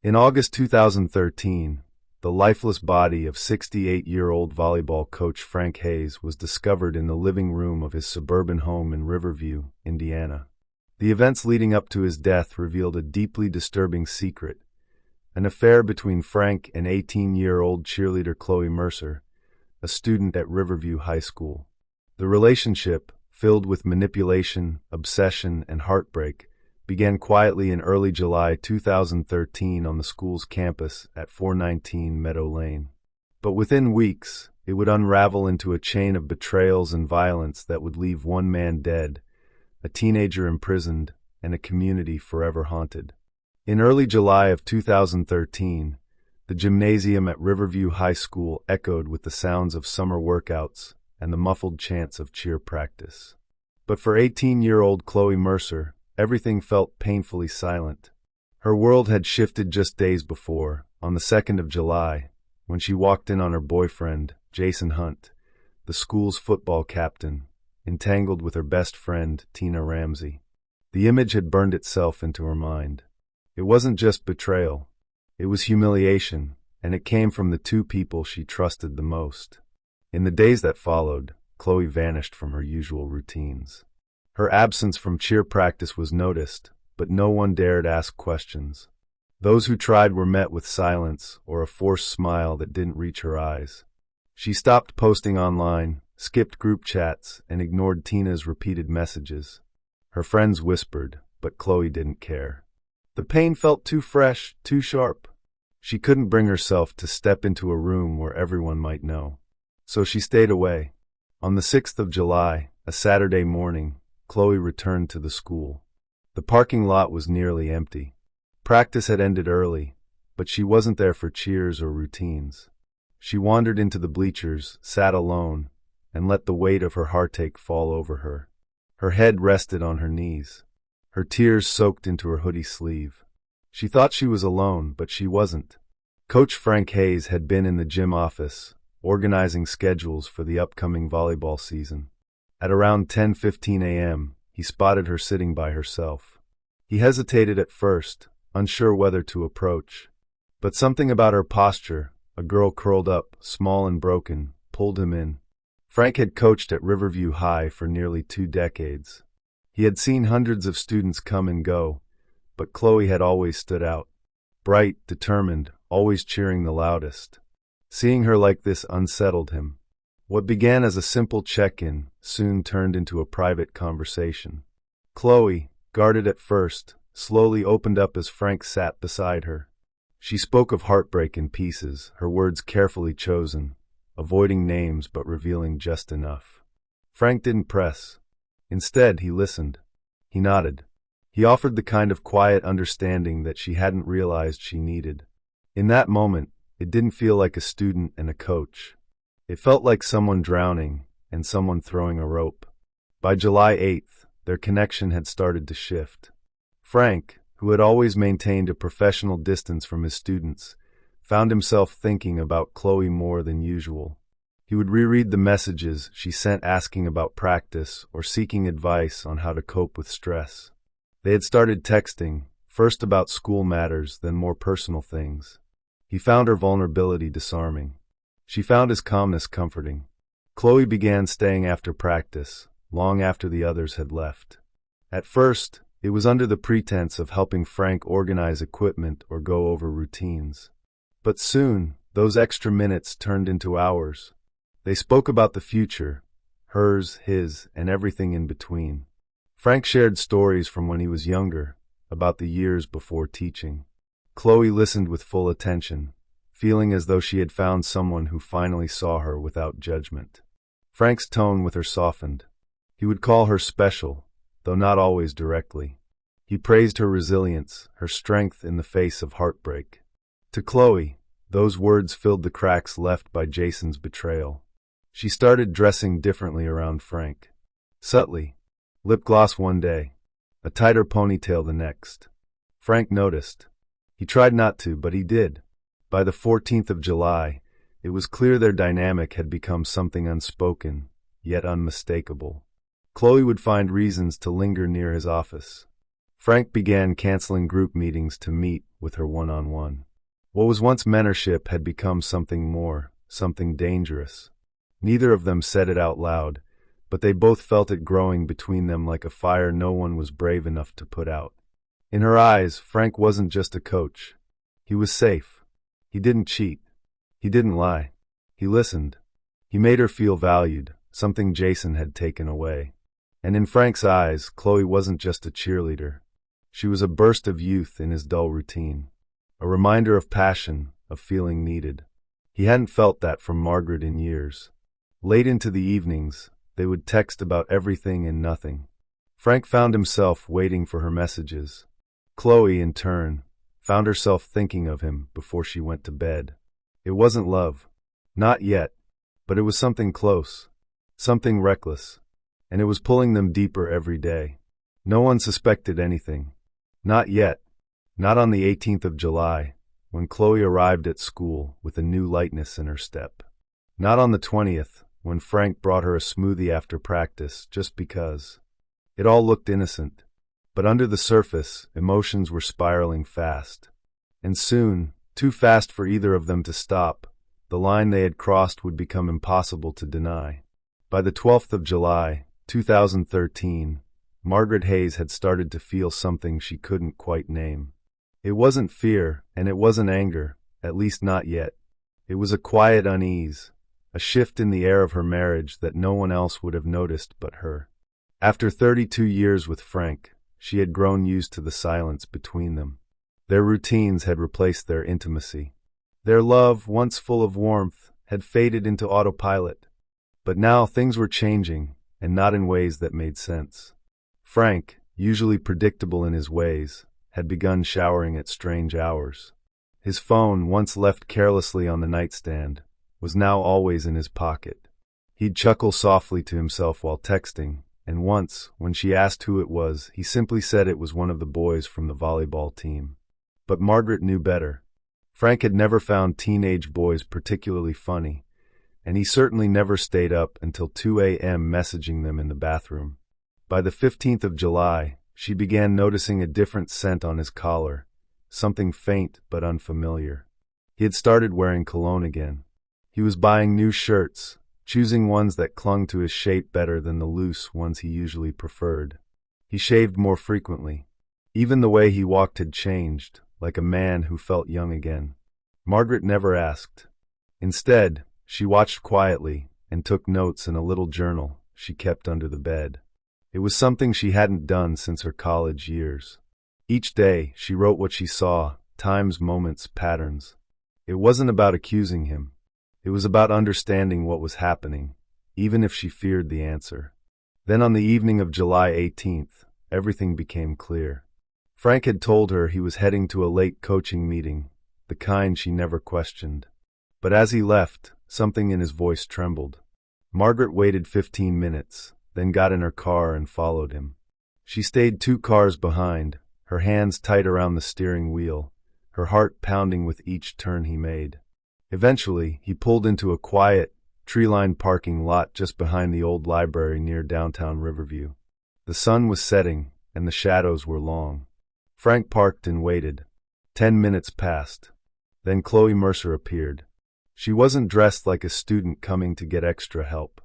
In August 2013, the lifeless body of 68-year-old volleyball coach Frank Hayes was discovered in the living room of his suburban home in Riverview, Indiana. The events leading up to his death revealed a deeply disturbing secret: an affair between Frank and 18-year-old cheerleader Chloe Mercer, a student at Riverview High School. The relationship, filled with manipulation, obsession, and heartbreak, began quietly in early July 2013 on the school's campus at 419 Meadow Lane. But within weeks, it would unravel into a chain of betrayals and violence that would leave one man dead, a teenager imprisoned, and a community forever haunted. In early July of 2013, the gymnasium at Riverview High School echoed with the sounds of summer workouts and the muffled chants of cheer practice. But for 18-year-old Chloe Mercer, everything felt painfully silent. Her world had shifted just days before, on the 2nd of July, when she walked in on her boyfriend, Jason Hunt, the school's football captain, entangled with her best friend, Tina Ramsey. The image had burned itself into her mind. It wasn't just betrayal. It was humiliation, and it came from the two people she trusted the most. In the days that followed, Chloe vanished from her usual routines. Her absence from cheer practice was noticed, but no one dared ask questions. Those who tried were met with silence or a forced smile that didn't reach her eyes. She stopped posting online, skipped group chats, and ignored Tina's repeated messages. Her friends whispered, but Chloe didn't care. The pain felt too fresh, too sharp. She couldn't bring herself to step into a room where everyone might know. So she stayed away. On the 6th of July, a Saturday morning, Chloe returned to the school. The parking lot was nearly empty. Practice had ended early, but she wasn't there for cheers or routines. She wandered into the bleachers, sat alone, and let the weight of her heartache fall over her. Her head rested on her knees. Her tears soaked into her hoodie sleeve. She thought she was alone, but she wasn't. Coach Frank Hayes had been in the gym office, organizing schedules for the upcoming volleyball season. At around 10:15 a.m., he spotted her sitting by herself. He hesitated at first, unsure whether to approach. But something about her posture, a girl curled up, small and broken, pulled him in. Frank had coached at Riverview High for nearly 2 decades. He had seen hundreds of students come and go, but Chloe had always stood out. Bright, determined, always cheering the loudest. Seeing her like this unsettled him. What began as a simple check-in soon turned into a private conversation. Chloe, guarded at first, slowly opened up as Frank sat beside her. She spoke of heartbreak in pieces, her words carefully chosen, avoiding names but revealing just enough. Frank didn't press. Instead, he listened. He nodded. He offered the kind of quiet understanding that she hadn't realized she needed. In that moment, it didn't feel like a student and a coach. It felt like someone drowning and someone throwing a rope. By July 8th, their connection had started to shift. Frank, who had always maintained a professional distance from his students, found himself thinking about Chloe more than usual. He would reread the messages she sent asking about practice or seeking advice on how to cope with stress. They had started texting, first about school matters, then more personal things. He found her vulnerability disarming. She found his calmness comforting. Chloe began staying after practice, long after the others had left. At first, it was under the pretense of helping Frank organize equipment or go over routines. But soon, those extra minutes turned into hours. They spoke about the future, hers, his, and everything in between. Frank shared stories from when he was younger, about the years before teaching. Chloe listened with full attention, feeling as though she had found someone who finally saw her without judgment. Frank's tone with her softened. He would call her special, though not always directly. He praised her resilience, her strength in the face of heartbreak. To Chloe, those words filled the cracks left by Jason's betrayal. She started dressing differently around Frank. Subtly, lip gloss one day, a tighter ponytail the next. Frank noticed. He tried not to, but he did. By the 14th of July, it was clear their dynamic had become something unspoken, yet unmistakable. Chloe would find reasons to linger near his office. Frank began canceling group meetings to meet with her one-on-one. What was once mentorship had become something more, something dangerous. Neither of them said it out loud, but they both felt it growing between them like a fire no one was brave enough to put out. In her eyes, Frank wasn't just a coach. He was safe. He didn't cheat. He didn't lie. He listened. He made her feel valued, something Jason had taken away. And in Frank's eyes, Chloe wasn't just a cheerleader. She was a burst of youth in his dull routine. A reminder of passion, of feeling needed. He hadn't felt that from Margaret in years. Late into the evenings, they would text about everything and nothing. Frank found himself waiting for her messages. Chloe, in turn, found herself thinking of him before she went to bed. It wasn't love. Not yet. But it was something close. Something reckless. And it was pulling them deeper every day. No one suspected anything. Not yet. Not on the 18th of July, when Chloe arrived at school with a new lightness in her step. Not on the 20th, when Frank brought her a smoothie after practice just because. It all looked innocent. But under the surface, emotions were spiraling fast. And soon, too fast for either of them to stop, the line they had crossed would become impossible to deny. By the 12th of July, 2013, Margaret Hayes had started to feel something she couldn't quite name. It wasn't fear, and it wasn't anger, at least not yet. It was a quiet unease, a shift in the air of her marriage that no one else would have noticed but her. After 32 years with Frank, she had grown used to the silence between them. Their routines had replaced their intimacy. Their love, once full of warmth, had faded into autopilot. But now things were changing, and not in ways that made sense. Frank, usually predictable in his ways, had begun showering at strange hours. His phone, once left carelessly on the nightstand, was now always in his pocket. He'd chuckle softly to himself while texting, and once, when she asked who it was, he simply said it was one of the boys from the volleyball team. But Margaret knew better. Frank had never found teenage boys particularly funny, and he certainly never stayed up until 2 a.m. messaging them in the bathroom. By the 15th of July, she began noticing a different scent on his collar, something faint but unfamiliar. He had started wearing cologne again. He was buying new shirts, choosing ones that clung to his shape better than the loose ones he usually preferred. He shaved more frequently. Even the way he walked had changed, like a man who felt young again. Margaret never asked. Instead, she watched quietly and took notes in a little journal she kept under the bed. It was something she hadn't done since her college years. Each day, she wrote what she saw, times, moments, patterns. It wasn't about accusing him. It was about understanding what was happening, even if she feared the answer. Then on the evening of July 18th, everything became clear. Frank had told her he was heading to a late coaching meeting, the kind she never questioned. But as he left, something in his voice trembled. Margaret waited 15 minutes, then got in her car and followed him. She stayed 2 cars behind, her hands tight around the steering wheel, her heart pounding with each turn he made. Eventually, he pulled into a quiet, tree-lined parking lot just behind the old library near downtown Riverview. The sun was setting, and the shadows were long. Frank parked and waited. 10 minutes passed. Then Chloe Mercer appeared. She wasn't dressed like a student coming to get extra help.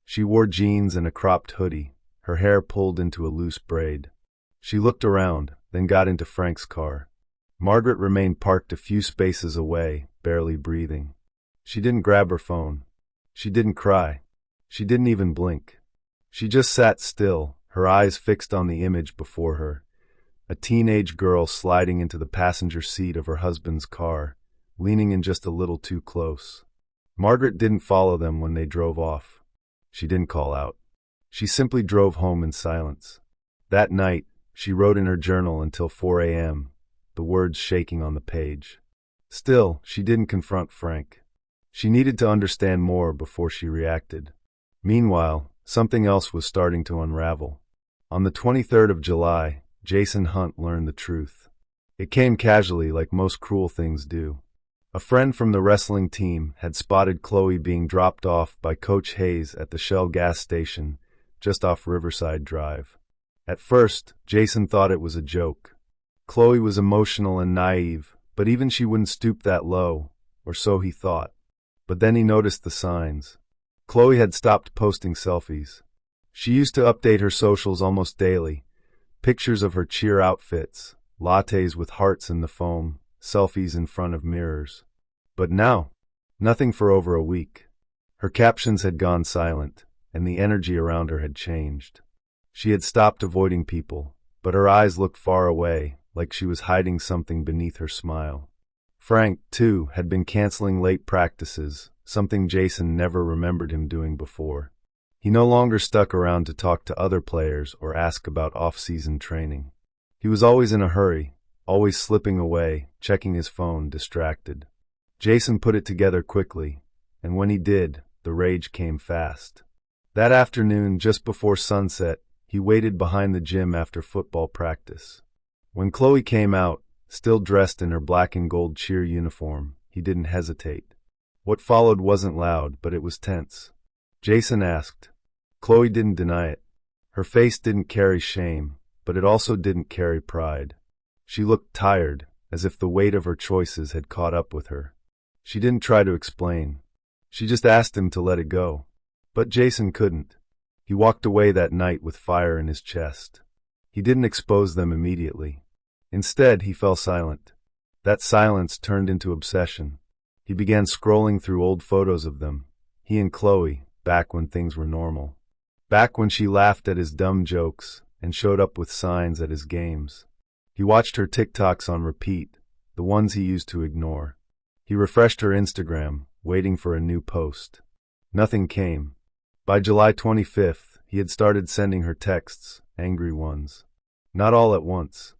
She wore jeans and a cropped hoodie, her hair pulled into a loose braid. She looked around, then got into Frank's car. Margaret remained parked a few spaces away, barely breathing. She didn't grab her phone. She didn't cry. She didn't even blink. She just sat still, her eyes fixed on the image before her. A teenage girl sliding into the passenger seat of her husband's car, leaning in just a little too close. Margaret didn't follow them when they drove off. She didn't call out. She simply drove home in silence. That night, she wrote in her journal until 4 a.m., the words shaking on the page. Still, she didn't confront Frank. She needed to understand more before she reacted. Meanwhile, something else was starting to unravel. On the 23rd of July, Jason Hunt learned the truth. It came casually, like most cruel things do. A friend from the wrestling team had spotted Chloe being dropped off by Coach Hayes at the Shell gas station just off Riverside Drive. At first, Jason thought it was a joke. Chloe was emotional and naive, but even she wouldn't stoop that low, or so he thought. But then he noticed the signs. Chloe had stopped posting selfies. She used to update her socials almost daily. Pictures of her cheer outfits, lattes with hearts in the foam, selfies in front of mirrors. But now, nothing for over a week. Her captions had gone silent, and the energy around her had changed. She had stopped avoiding people, but her eyes looked far away, like she was hiding something beneath her smile. Frank, too, had been canceling late practices, something Jason never remembered him doing before. He no longer stuck around to talk to other players or ask about off-season training. He was always in a hurry, always slipping away, checking his phone, distracted. Jason put it together quickly, and when he did, the rage came fast. That afternoon, just before sunset, he waited behind the gym after football practice. When Chloe came out, still dressed in her black and gold cheer uniform, he didn't hesitate. What followed wasn't loud, but it was tense. Jason asked. Chloe didn't deny it. Her face didn't carry shame, but it also didn't carry pride. She looked tired, as if the weight of her choices had caught up with her. She didn't try to explain. She just asked him to let it go. But Jason couldn't. He walked away that night with fire in his chest. He didn't expose them immediately. Instead, he fell silent. That silence turned into obsession. He began scrolling through old photos of them, he and Chloe, back when things were normal. Back when she laughed at his dumb jokes and showed up with signs at his games. He watched her TikToks on repeat, the ones he used to ignore. He refreshed her Instagram, waiting for a new post. Nothing came. By July 25th, he had started sending her texts, angry ones. Not all at once.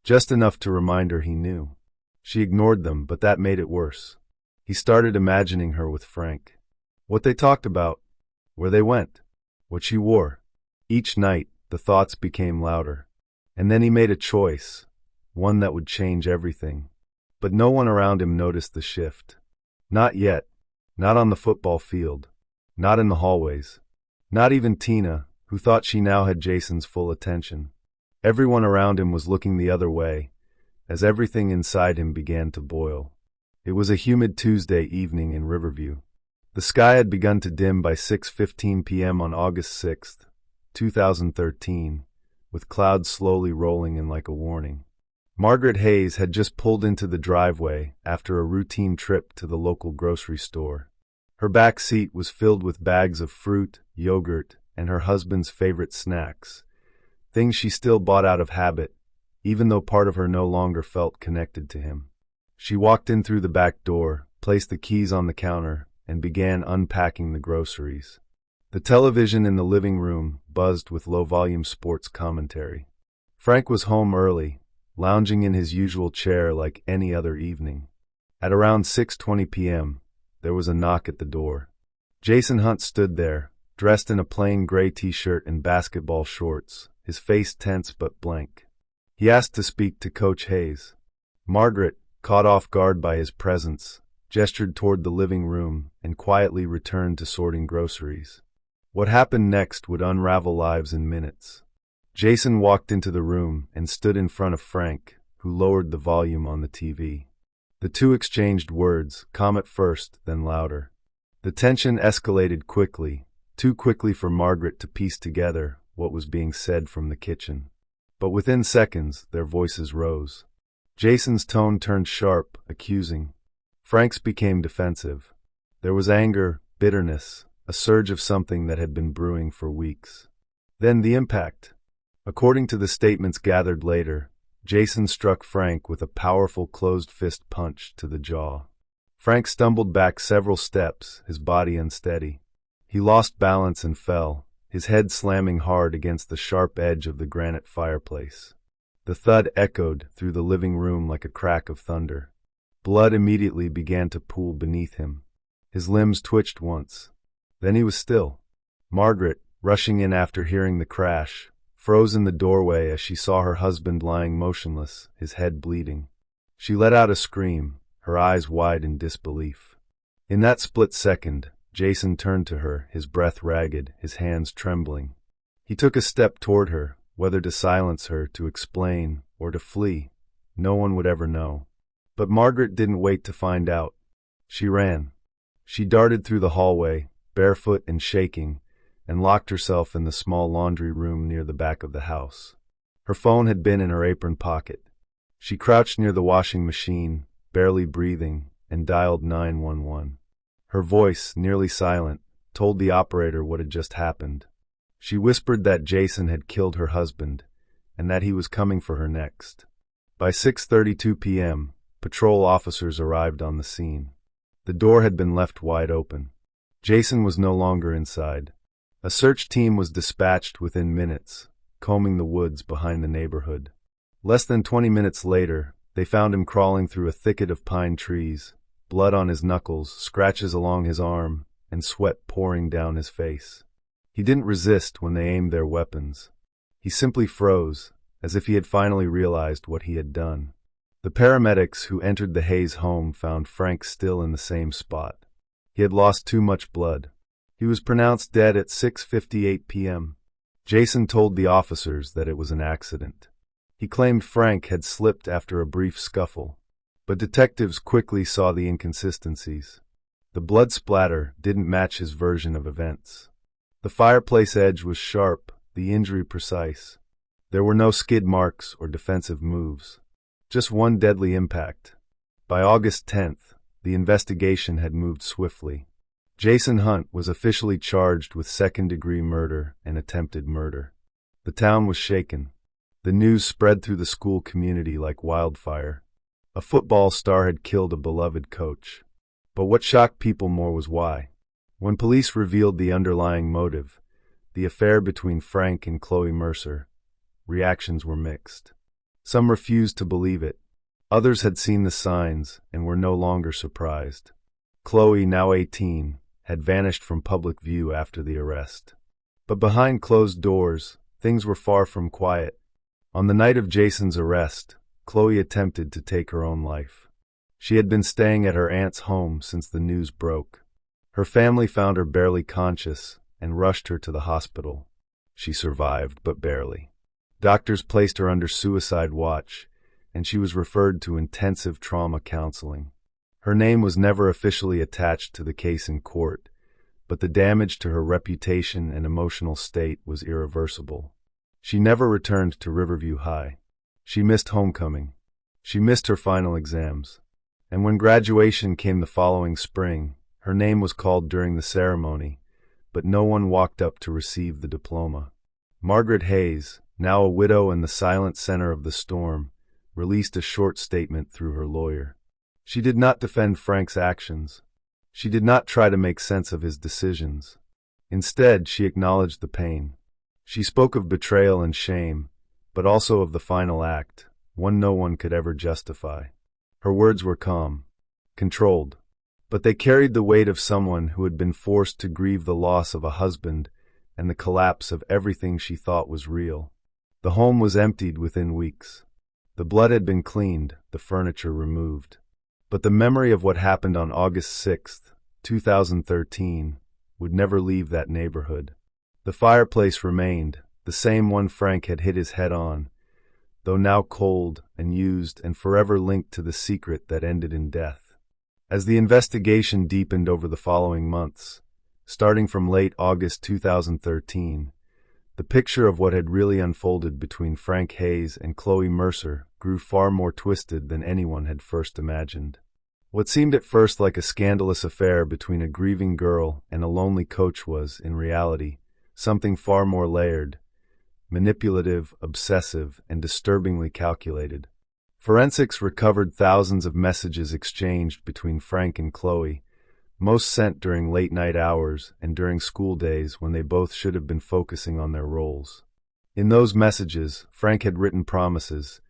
Just enough to remind her he knew. She ignored them, but that made it worse. He started imagining her with Frank. What they talked about, where they went, what she wore. Each night, the thoughts became louder. And then he made a choice, one that would change everything. But no one around him noticed the shift. Not yet. Not on the football field. Not in the hallways. Not even Tina, who thought she now had Jason's full attention. Everyone around him was looking the other way, as everything inside him began to boil. It was a humid Tuesday evening in Riverview. The sky had begun to dim by 6:15 p.m. on August 6, 2013, with clouds slowly rolling in like a warning. Margaret Hayes had just pulled into the driveway after a routine trip to the local grocery store. Her back seat was filled with bags of fruit, yogurt, and her husband's favorite snacks, things she still bought out of habit, even though part of her no longer felt connected to him. She walked in through the back door, placed the keys on the counter, and began unpacking the groceries. The television in the living room buzzed with low-volume sports commentary. Frank was home early, lounging in his usual chair like any other evening. At around 6:20 p.m., there was a knock at the door. Jason Hunt stood there, dressed in a plain gray t-shirt and basketball shorts, his face tense but blank. He asked to speak to Coach Hayes. Margaret, caught off guard by his presence, gestured toward the living room and quietly returned to sorting groceries. What happened next would unravel lives in minutes. Jason walked into the room and stood in front of Frank, who lowered the volume on the TV. The two exchanged words, calm at first, then louder. The tension escalated quickly, too quickly for Margaret to piece together what was being said from the kitchen. But within seconds, their voices rose. Jason's tone turned sharp, accusing. Frank's became defensive. There was anger, bitterness, a surge of something that had been brewing for weeks. Then the impact. According to the statements gathered later, Jason struck Frank with a powerful closed-fist punch to the jaw. Frank stumbled back several steps, his body unsteady. He lost balance and fell, his head slamming hard against the sharp edge of the granite fireplace. The thud echoed through the living room like a crack of thunder. Blood immediately began to pool beneath him. His limbs twitched once. Then he was still. Margaret, rushing in after hearing the crash, froze in the doorway as she saw her husband lying motionless, his head bleeding. She let out a scream, her eyes wide in disbelief. In that split second, Jason turned to her, his breath ragged, his hands trembling. He took a step toward her, Whether to silence her, to explain, or to flee, no one would ever know. But Margaret didn't wait to find out. She ran. She darted through the hallway, barefoot and shaking, and locked herself in the small laundry room near the back of the house. Her phone had been in her apron pocket. She crouched near the washing machine, barely breathing, and dialed 911. Her voice, nearly silent, told the operator what had just happened. She whispered that Jason had killed her husband, and that he was coming for her next. By 6:32 p.m., patrol officers arrived on the scene. The door had been left wide open. Jason was no longer inside. A search team was dispatched within minutes, combing the woods behind the neighborhood. Less than 20 minutes later, they found him crawling through a thicket of pine trees, blood on his knuckles, scratches along his arm, and sweat pouring down his face. He didn't resist when they aimed their weapons. He simply froze, as if he had finally realized what he had done. The paramedics who entered the Hayes home found Frank still in the same spot. He had lost too much blood. He was pronounced dead at 6:58 p.m. Jason told the officers that it was an accident. He claimed Frank had slipped after a brief scuffle, but detectives quickly saw the inconsistencies. The blood splatter didn't match his version of events. The fireplace edge was sharp, the injury precise. There were no skid marks or defensive moves. Just one deadly impact. By August 10th, the investigation had moved swiftly. Jason Hunt was officially charged with second-degree murder and attempted murder. The town was shaken. The news spread through the school community like wildfire. A football star had killed a beloved coach. But what shocked people more was why. When police revealed the underlying motive, the affair between Frank and Chloe Mercer, reactions were mixed. Some refused to believe it. Others had seen the signs and were no longer surprised. Chloe, now 18, had vanished from public view after the arrest. But behind closed doors, things were far from quiet. On the night of Jason's arrest, Chloe attempted to take her own life. She had been staying at her aunt's home since the news broke. Her family found her barely conscious and rushed her to the hospital. She survived, but barely. Doctors placed her under suicide watch, and she was referred to intensive trauma counseling. Her name was never officially attached to the case in court, but the damage to her reputation and emotional state was irreversible. She never returned to Riverview High. She missed homecoming. She missed her final exams. And when graduation came the following spring, her name was called during the ceremony, but no one walked up to receive the diploma. Margaret Hayes, now a widow and the silent center of the storm, released a short statement through her lawyer. She did not defend Frank's actions. She did not try to make sense of his decisions. Instead, she acknowledged the pain. She spoke of betrayal and shame, but also of the final act, one no one could ever justify. Her words were calm, controlled, but they carried the weight of someone who had been forced to grieve the loss of a husband and the collapse of everything she thought was real. The home was emptied within weeks. The blood had been cleaned, the furniture removed. But the memory of what happened on August 6, 2013, would never leave that neighborhood. The fireplace remained, the same one Frank had hit his head on, though now cold and used and forever linked to the secret that ended in death. As the investigation deepened over the following months, starting from late August 2013, the picture of what had really unfolded between Frank Hayes and Chloe Mercer grew far more twisted than anyone had first imagined. What seemed at first like a scandalous affair between a grieving girl and a lonely coach was, in reality, something far more layered, manipulative, obsessive, and disturbingly calculated. Forensics recovered thousands of messages exchanged between Frank and Chloe, most sent during late-night hours and during school days when they both should have been focusing on their roles. In those messages, Frank had written promises,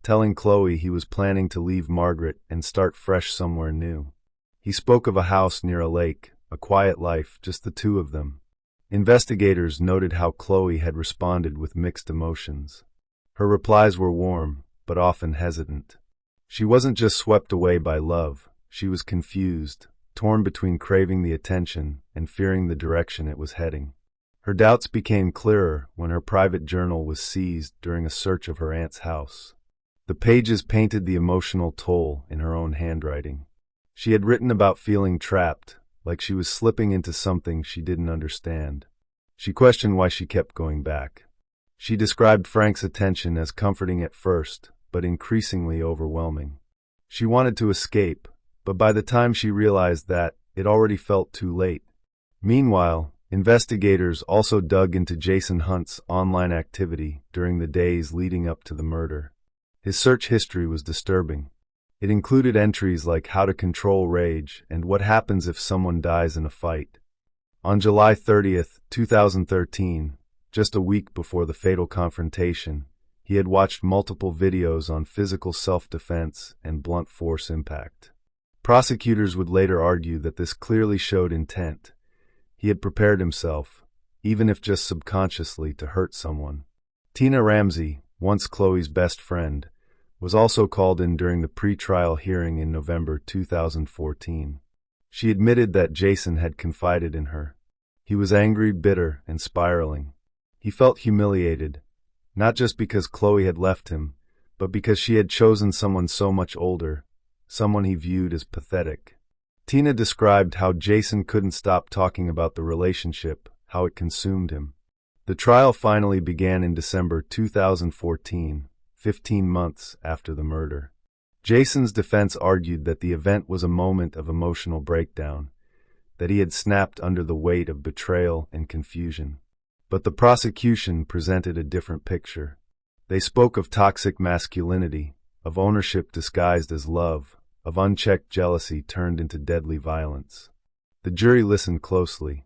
telling Chloe he was planning to leave Margaret and start fresh somewhere new. He spoke of a house near a lake, a quiet life, just the two of them. Investigators noted how Chloe had responded with mixed emotions. Her replies were warm, but often hesitant. She wasn't just swept away by love, she was confused, torn between craving the attention and fearing the direction it was heading. Her doubts became clearer when her private journal was seized during a search of her aunt's house. The pages painted the emotional toll in her own handwriting. She had written about feeling trapped, like she was slipping into something she didn't understand. She questioned why she kept going back. She described Frank's attention as comforting at first, but increasingly overwhelming. She wanted to escape, but by the time she realized that, it already felt too late. Meanwhile, investigators also dug into Jason Hunt's online activity during the days leading up to the murder. His search history was disturbing. It included entries like how to control rage and what happens if someone dies in a fight. On July 30th, 2013, just a week before the fatal confrontation, he had watched multiple videos on physical self-defense and blunt force impact. Prosecutors would later argue that this clearly showed intent. He had prepared himself, even if just subconsciously, to hurt someone. Tina Ramsey, once Chloe's best friend, was also called in during the pre-trial hearing in November 2014. She admitted that Jason had confided in her. He was angry, bitter, and spiraling. He felt humiliated, not just because Chloe had left him, but because she had chosen someone so much older, someone he viewed as pathetic. Tina described how Jason couldn't stop talking about the relationship, how it consumed him. The trial finally began in December 2014, 15 months after the murder. Jason's defense argued that the event was a moment of emotional breakdown, that he had snapped under the weight of betrayal and confusion. But the prosecution presented a different picture. They spoke of toxic masculinity, of ownership disguised as love, of unchecked jealousy turned into deadly violence. The jury listened closely.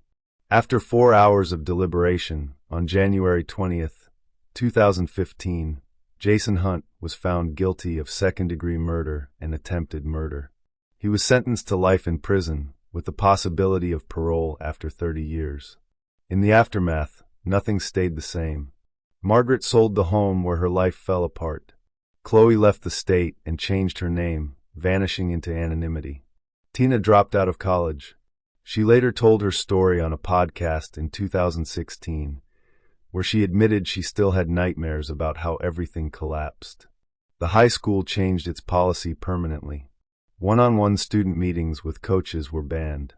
After 4 hours of deliberation, on January 20th, 2015, Jason Hunt was found guilty of second-degree murder and attempted murder. He was sentenced to life in prison, with the possibility of parole after 30 years. In the aftermath, nothing stayed the same. Margaret sold the home where her life fell apart. Chloe left the state and changed her name, vanishing into anonymity. Tina dropped out of college. She later told her story on a podcast in 2016, where she admitted she still had nightmares about how everything collapsed. The high school changed its policy permanently. One-on-one student meetings with coaches were banned.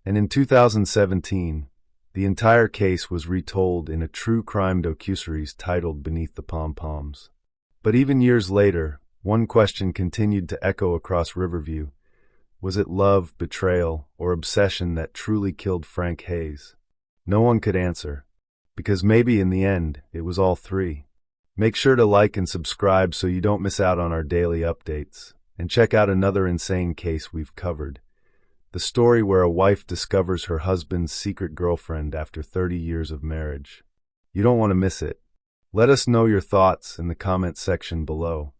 And in 2017, the entire case was retold in a true crime docuseries titled Beneath the Pom-Poms. But even years later, one question continued to echo across Riverview. Was it love, betrayal, or obsession that truly killed Frank Hayes? No one could answer, because maybe in the end, it was all three. Make sure to like and subscribe so you don't miss out on our daily updates, and check out another insane case we've covered. The story where a wife discovers her husband's secret girlfriend after 30 years of marriage. You don't want to miss it. Let us know your thoughts in the comment section below.